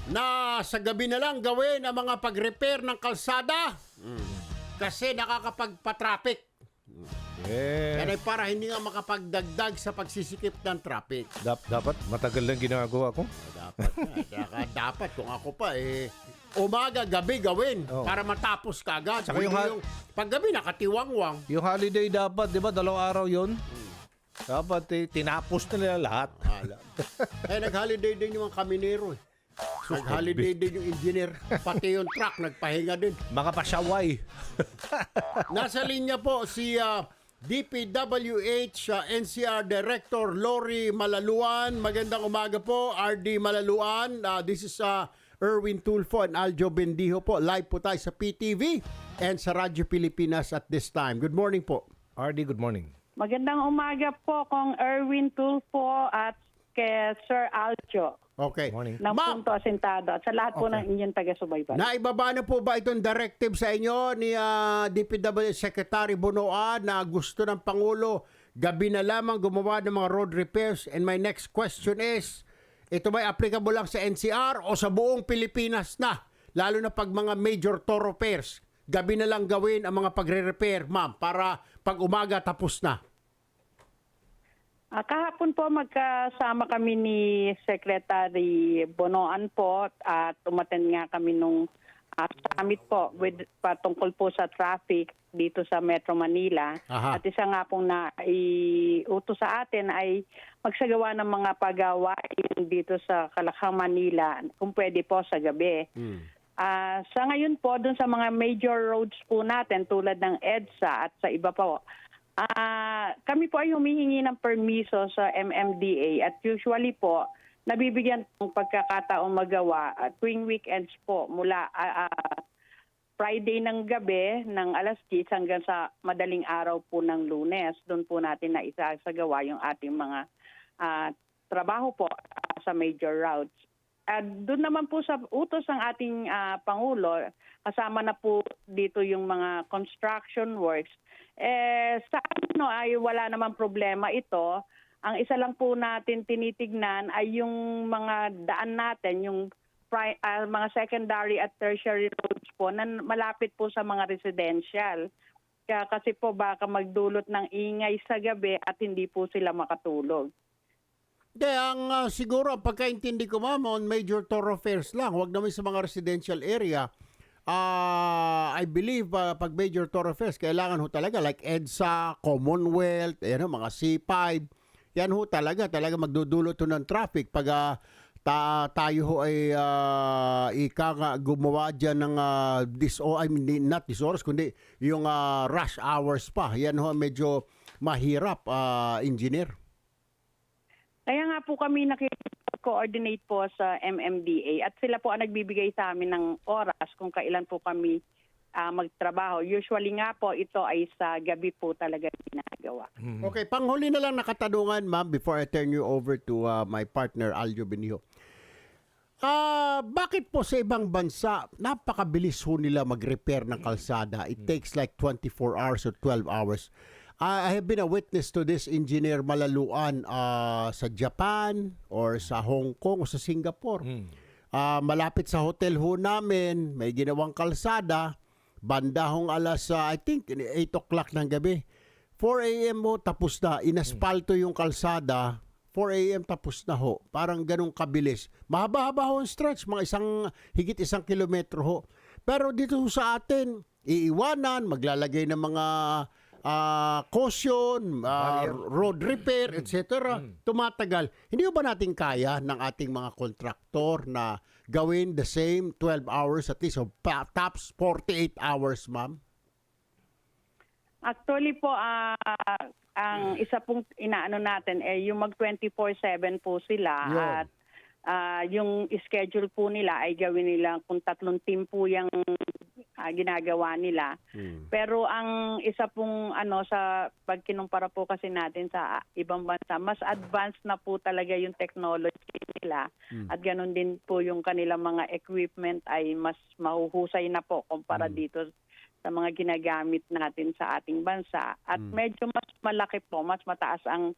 na sa gabi na lang gawin ang mga pag-repair ng kalsada kasi nakakapagpa-traffic. Yan ay para hindi nga makapagdagdag sa pagsisikip ng traffic. Dapat matagal lang ginagawa ko. Dapat na. Dapat kung ako pa umaga, gabi gawin para matapos kagad. Saka yung paggabi nakatiwangwang. Yung holiday dapat, di ba, 2 araw yun? Dapat tinapos nila lahat. Nag-holiday din yung mga kaminero eh. Nag-holiday din yung engineer. Pati yung truck, nagpahinga din. Mga pasyaway. Nasa linya po si DPWH NCR Director Lori Malaluan. Magandang umaga po, RD Malaluan. This is Erwin Tulfo and Aljo Bendijo po. Live po tayo sa PTV and sa Radyo Pilipinas at this time. Good morning po. RD, good morning. Magandang umaga po kong Erwin Tulfo at kay Sir Aljo. Okay. Morning. Ng Punto Asintado at sa lahat po ng inyong taga-subaybay. Naibaba na po ba itong directive sa inyo ni DPWH Secretary Bonoan na gusto ng Pangulo gabi na lamang gumawa ng mga road repairs? And my next question is, ito ba applicable lang sa NCR o sa buong Pilipinas na? Lalo na pag mga major thoroughfares, gabi na lang gawin ang mga pagre-repair, ma'am, para pag umaga tapos na. Kahapon po magkasama kami ni Secretary Bonoan po at umattend nga kami nung summit po patungkol po sa traffic dito sa Metro Manila. Aha. At isa nga pong naiutos sa atin ay magsagawa ng mga pagawain dito sa Calakhang, Manila kung pwede po sa gabi. Sa ngayon po, dun sa mga major roads po natin tulad ng EDSA at sa iba po, kami po ay humihingi ng permiso sa MMDA at usually po, nabibigyan ng pagkakataong magawa tuwing weekends po mula Friday ng gabi ng alas 10 hanggang sa madaling araw po ng Lunes. Doon po natin na isasagawa yung ating mga trabaho po sa major routes. Doon naman po sa utos ng ating Pangulo, kasama na po dito yung mga construction works. Sa ay wala namang problema ito. Ang isa lang po natin tinitignan ay yung mga daan natin, yung mga secondary at tertiary roads po na malapit po sa mga residential. Kasi po baka magdulot ng ingay sa gabi at hindi po sila makatulog. Ang siguro, pagkaintindi ko ma'am, on major thoroughfares lang, huwag naman sa mga residential area. I believe pag major thoroughfares, kailangan ho talaga like EDSA, Commonwealth, mga C5. Yan ho talaga magdudulot ho ng traffic pag tayo ho ay gumawa dyan ng not disorders, kundi yung rush hours pa. Yan ho medyo mahirap, engineer. Kaya nga po kami nakikoordinate po sa MMDA at sila po ang nagbibigay sa amin ng oras kung kailan po kami magtrabaho. Usually nga po ito ay sa gabi po talaga ginagawa. Okay, panghuli na lang nakatanungan ma'am before I turn you over to my partner Aljo Bendijo. Bakit po sa ibang bansa napakabilis ho nila mag-repair ng kalsada? It takes like 24 hours or 12 hours. I have been a witness to this, Engineer Malaluan, sa Japan or sa Hong Kong o sa Singapore. Malapit sa hotel ho namin, may ginawang kalsada, banda hong alas, I think, 8 o'clock ng gabi. 4 a.m. ho, tapos na. Inaspalto yung kalsada, 4 a.m. tapos na ho. Parang ganong kabilis. Mahaba-haba ho ang stretch, higit 1 kilometro ho. Pero dito ho sa atin, iiwanan, maglalagay ng mga caution, road repair, etc. Tumatagal. Hindi ba natin kaya ng ating mga kontraktor na gawin the same 12 hours at least, o tops 48 hours, ma'am? Actually po, ang isa pong inaano natin yung mag 24/7 po sila. Yun. At yung schedule po nila ay gawin nila kung 3 team po yung ginagawa nila. Pero ang isa pong sa pag kinumpara po kasi natin sa ibang bansa, mas advanced na po talaga yung technology nila. At ganun din po yung kanilang mga equipment ay mas mahuhusay na po kumpara dito sa mga ginagamit natin sa ating bansa. At medyo mas malaki po, mas mataas ang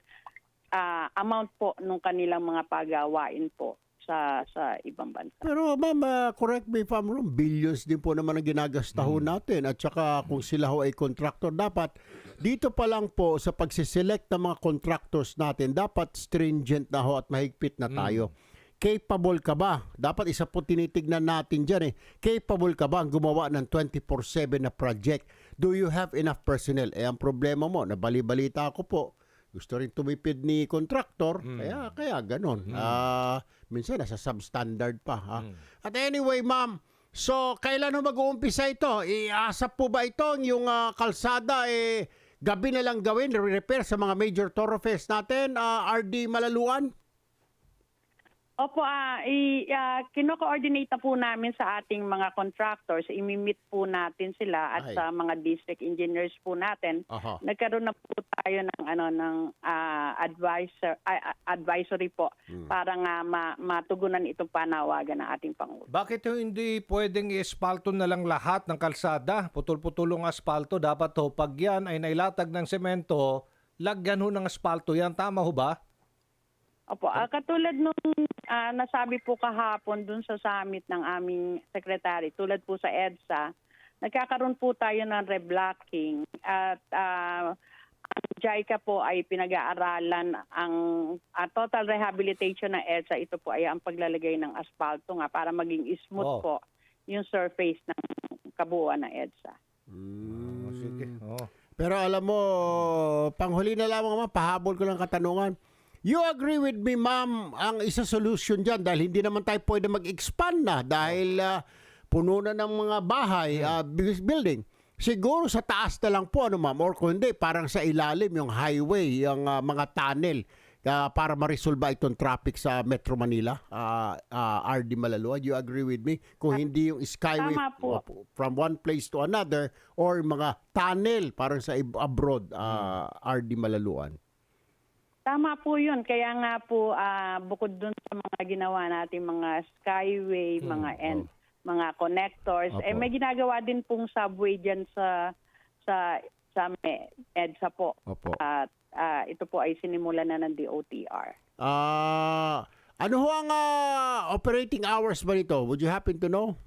amount po nung kanilang mga pagawain po. sa ibang bansa. Pero ma'am, correct me if I'm wrong, billions din po naman ang ginagasta ho natin. At saka kung sila ho ay contractor, dapat dito pa lang po sa pagsiselect ng mga contractors natin, dapat stringent na ho at mahigpit na tayo. Capable ka ba? Dapat isa po tinitignan natin dyan eh. Capable ka ba ang gumawa ng 24/7 na project? Do you have enough personnel? Eh ang problema mo, nabali-balita ko po, gusto rin tumipid ni contractor, kaya ganon. Minsan nasa substandard pa. Ha? At anyway, ma'am, so kailan ho mag-uumpisa ito? Iasap po ba ito yung kalsada gabi na lang gawin, repair sa mga major thoroughfares natin, RD Malaluan? Opo, kino-coordinate na po namin sa ating mga contractors. Imi-meet po natin sila at Ay. sa mga district engineers po natin. Aha. Nagkaroon na po tayo ng advisory po para nga matugunan itong panawagan ng ating Pangulo. Bakit hindi pwedeng i-espalto na lang lahat ng kalsada? Putol-putulong asfalto. Dapat ho, pag yan ay nailatag ng semento, lagyan ho ng asfalto yan. Tama ho ba? Opo, katulad nung nasabi po kahapon dun sa summit ng aming secretary, tulad po sa EDSA, nagkakaroon po tayo ng reblocking at ang JICA po ay pinag-aaralan ang total rehabilitation ng EDSA. Ito po ay ang paglalagay ng asfalto nga para maging smooth po yung surface ng kabuuan ng EDSA. Sige. Pero alam mo, panghuli na lamang pahabol ko lang katanungan. You agree with me, ma'am, ang isa solution dyan dahil hindi naman tayo pwede mag-expand na dahil puno na ng mga bahay, building. Siguro sa taas na lang po, ma'am, or kung hindi, parang sa ilalim, yung highway, yung mga tunnel para ma-resolve itong traffic sa Metro Manila, RD Malaluan. You agree with me? Kung hindi yung skyway Tama po. from one place to another or mga tunnel parang sa abroad, RD Malaluan. Tama po yun. Kaya nga po, bukod dun sa mga ginawa natin, mga skyway, mga connectors, Opo. may ginagawa din pong subway dyan sa EDSA po. Opo. At ito po ay sinimula na ng DOTR. Ano ho ang operating hours ba nito? Would you happen to know?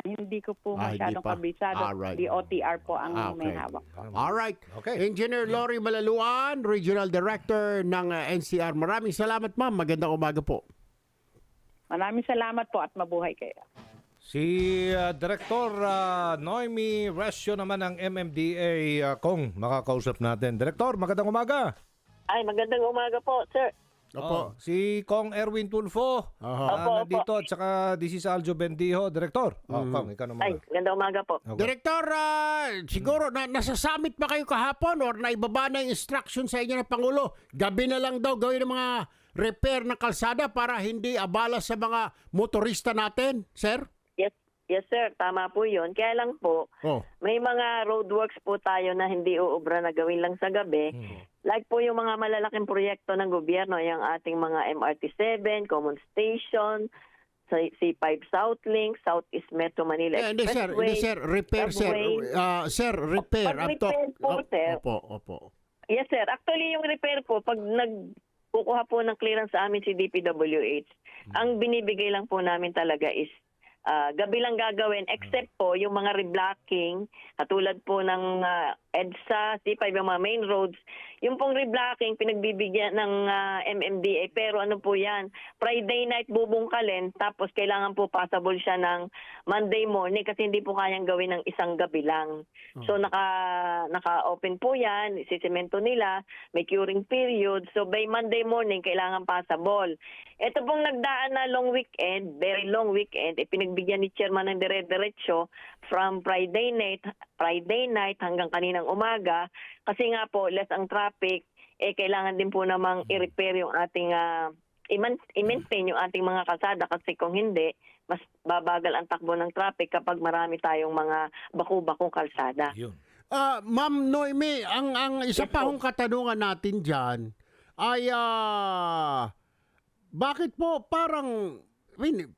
Hindi ko po Hindi masyadong pa. kabisado. Alright. DOTR po ang may Okay. hawak. Alright. Okay. Engineer Lori Malaluan, Regional Director ng NCR. Maraming salamat, ma'am. Magandang umaga po. Maraming salamat po at mabuhay kayo. Si Director Noemi Resio naman ng MMDA, kung makakausap natin. Director, magandang umaga. Ay, magandang umaga po, sir. Opo. Si Kong Erwin Tulfo, Aha. nandito, at saka this is Aljo Bendijo. Director, Kong, ikaw naman. Ay, magandang umaga po. Okay. Director, siguro nasa summit ba kayo kahapon or naibaba na yung instruction sa inyo ng Pangulo? Gabi na lang daw gawin ng mga repair ng kalsada para hindi abala sa mga motorista natin, sir? Yes, sir. Tama po yun. Kaya lang po, may mga roadworks po tayo na hindi uubra na gawin lang sa gabi. Like po yung mga malalaking proyekto ng gobyerno, yung ating mga MRT-7, Common Station, C5 Southlink, Southeast Metro Manila Hindi, Expressway. sir. Repair, sir. subway. Sir, repair. Pag-repair po, sir. Opo. Yes, sir. Actually, yung repair po, pag kukuha po ng clearance sa amin si DPWH, ang binibigay lang po namin talaga is gabi lang gagawin, except po yung mga reblocking, katulad po ng EDSA, C5, yung mga main roads, yung pong reblocking, pinagbibigyan ng MMDA, pero ano po yan, Friday night bubungkalin, tapos kailangan po passable siya ng Monday morning kasi hindi po kayang gawin ng isang gabi lang. So naka-open po yan, sisemento nila, may curing period, so by Monday morning, kailangan passable. Ito pong nagdaan na long weekend, very long weekend, pinagbigyan ni chairman ng dire-diretso from Friday night hanggang kaninang umaga kasi nga po less ang traffic, kailangan din po namang i-repair yung ating i-maintain yung ating mga kalsada kasi kung hindi, mas babagal ang takbo ng traffic kapag marami tayong mga baku-bakong kalsada. Yun. Ma'am Noemi, ang isa pa hong katanungan natin dyan ay bakit po parang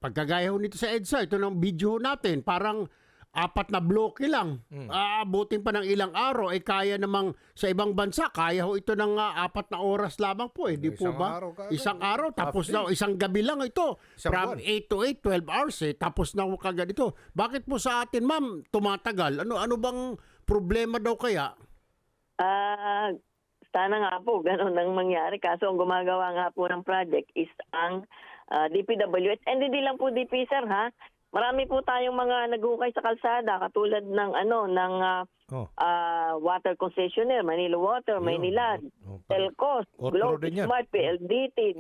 pagkagaya ho nito sa EDSA, ito ng video natin, parang 4 na bloke lang. Aabutin pa ng ilang araw, kaya namang sa ibang bansa, kaya ho ito ng 4 na oras lamang po, di po Isang ba? araw kaagad. Isang araw, tapos Half na, isang gabi lang ito. Isang From buwan. 8 to 8, 12 hours tapos na ho kagad ito. Bakit po sa atin, ma'am, tumatagal? Ano bang problema daw kaya? Sana nga po ganun ang mangyari. Kaso ang gumagawa nga po ng project is ang DPWH. And hindi lang po DP, sir, ha? Marami po tayong mga naghukay sa kalsada katulad ng water concessionaire, Manila Water, Maynilad, Telcos, Otro Globe, din yan. Smart, PLDT,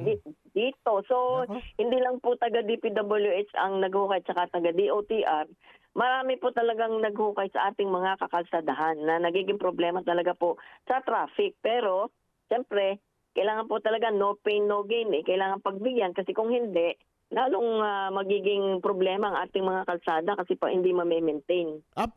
dito. So, Nako. hindi lang po taga DPWH ang naghukay tsaka taga DOTR. Marami po talagang naghukay sa ating mga kakalsadahan na nagiging problema talaga po sa traffic. Pero, siyempre, kailangan po talaga no pain, no gain. Kailangan pagbigyan kasi kung hindi, lalong magiging problema ang ating mga kalsada kasi pa hindi ma-maintain. Ang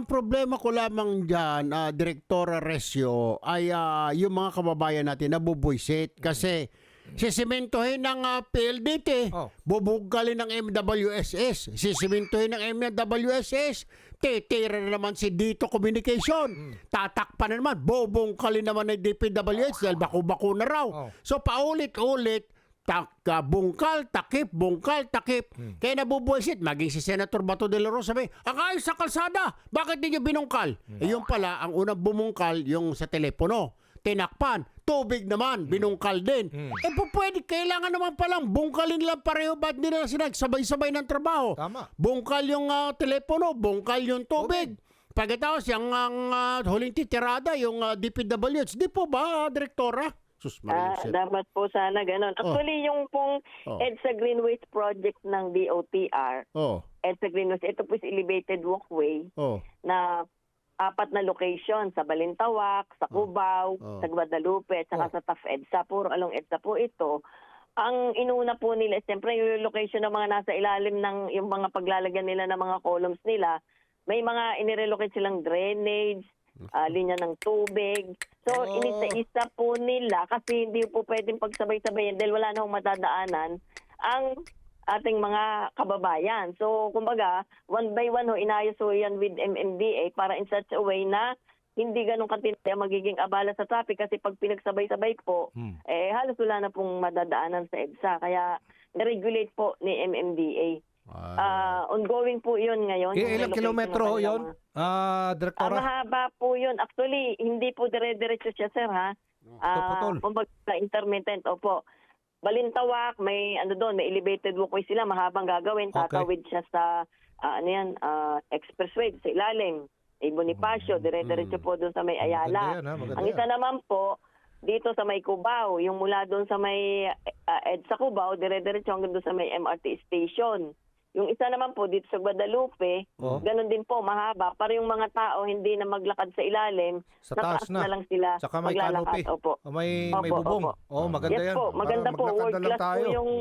problema ko lamang dyan, Direktora Resio, ay yung mga kababayan natin nabubuisit kasi sisimentohin ng PLDT, bubugkalin ng MWSS, sisimentohin ng MWSS, titira na naman si Dito Communication, tatakpan na naman, bubungkalin naman ng DPWH dahil bako-bako na raw. So paulit-ulit, bungkal, takip. Kaya nabubuisit, maging si Senator Bato de la Rosa, sabi, ang ayos sa kalsada, bakit niyo binungkal? Yung pala, ang unang bumungkal, yung sa telepono, tinakpan, tubig naman, binungkal din. Pwede, kailangan naman palang, bungkalin lang pareho, ba't nila sinagsabay-sabay ng trabaho? Tama. Bungkal yung telepono, bungkal yung tubig. Pagkatapos, yung huling titirada, yung DPWH, di po ba, Direktora? Sus, Maria. Dapat po sana ganun. Actually, yung pong EDSA Greenways project ng DOTR, EDSA Greenways, ito po is elevated walkway na 4 na location sa Balintawak, sa Cubao, sa Guadalupe, at saka sa TAF EDSA. Puro along EDSA po ito. Ang inuna po nila, siyempre yung location ng mga nasa ilalim ng yung mga paglalagyan nila ng mga columns nila, may mga inirelocate silang drainage, linya ng tubig. So, inisa-isa po nila kasi hindi po pwedeng pagsabay-sabayin dahil wala na akong matadaanan ang ating mga kababayan. So, kumbaga, one by one inayos yan with MMDA para in such a way na hindi ganun katindi ang magiging abala sa traffic kasi pag pinagsabay-sabay po, halos wala na pong madadaanan sa EDSA. Kaya, na-regulate po ni MMDA. Ongoing po yun ngayon. Ilang kilometro yun, Direktora? Mahaba po yun. Actually, hindi po dire-diretso siya, sir, ha? Kumbaga, intermittent, opo. Balintawak, may may elevated walkway sila, mahabang gagawin. Tatawid siya sa expressway sa ilalim. Bonifacio, dire-diretso po doon sa may Ayala. Ang isa naman po, dito sa may Cubao, yung mula doon sa may EDSA Cubao, dire-diretso hanggang doon sa may MRT station. Yung isa naman po dito sa Guadalupe, ganun din po, mahaba. Para yung mga tao hindi na maglakad sa ilalim, sa taas na lang sila saka may maglalakad. canopy. Opo. May bubong. Maganda yan. Po, maganda po. World class po yung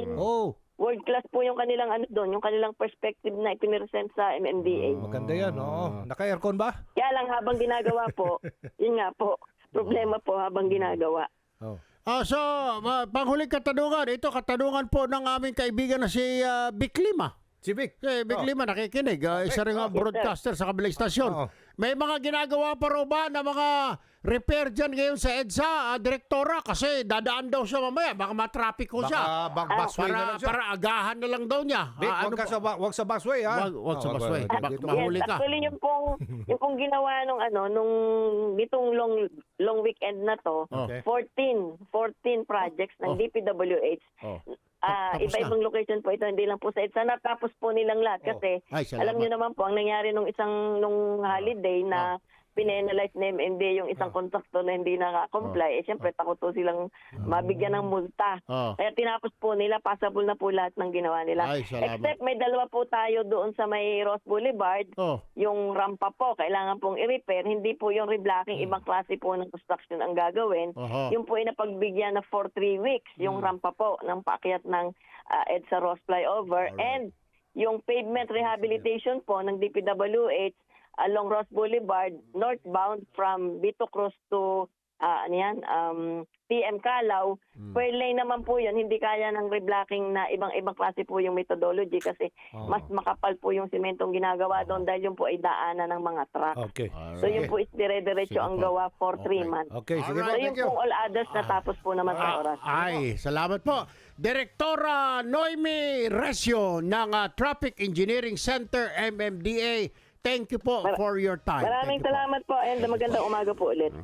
world class po yung kanilang doon, yung kanilang perspective na ipiniresent sa MMDA. Maganda yan. Naka-aircon ba? Kaya lang habang ginagawa po, yun nga po, problema po habang ginagawa. So, panghuling katanungan, ito katanungan po ng aming kaibigan na si Vic Lima. Si Vic. Vic Lima, nakikinig. Isa rin nga broadcaster sa kabilang istasyon. May mga ginagawa pa ro ba na mga repair dyan ngayon sa EDSA, Direktora? Kasi dadaan daw siya mamaya. Baka matraffic ko siya. Baka busway na lang siya. Para agahan na lang daw niya. Vic, wag sa busway, ha? Wag sa busway. Mahuli ka. Actually, yung pong ginawa nung nitong long weekend na to, 14 projects ng DPWH. Iba-ibang location po ito, hindi lang po sa EDSA. Natapos po nilang lahat kasi alam niyo naman po, ang nangyari nung holiday na pinenalize na MMDA yung isang kontraktor na hindi naka-comply, siyempre takot po silang mabigyan ng multa. Kaya tinapos po nila, passable na po lahat ng ginawa nila. Except may 2 po tayo doon sa may Ross Boulevard, yung rampa po, kailangan pong i-repair, hindi po yung reblocking, ibang klase po ng construction ang gagawin. Yung po ay napagbigyan na for 3 weeks, yung rampa po ng paakyat ng EDSA Ross Flyover, and yung pavement rehabilitation po ng DPWH along Ross Boulevard, northbound from Vito Cruz to PM Calaw, pwede naman po yun. Hindi kaya ng reblocking na ibang klase po yung methodology kasi mas makapal po yung sementong ginagawa doon dahil yung po ay daanan ng mga truck. Okay. So yun po is dire-diretso Sige ang po. gawa for 3 months. Okay, sige po. So yung po all others natapos po naman sa oras. Ay, salamat po. Direktora Noemi Recio ng Traffic Engineering Center, MMDA. Thank you po for your time. Maraming Thank you po. salamat po and magandang umaga po ulit.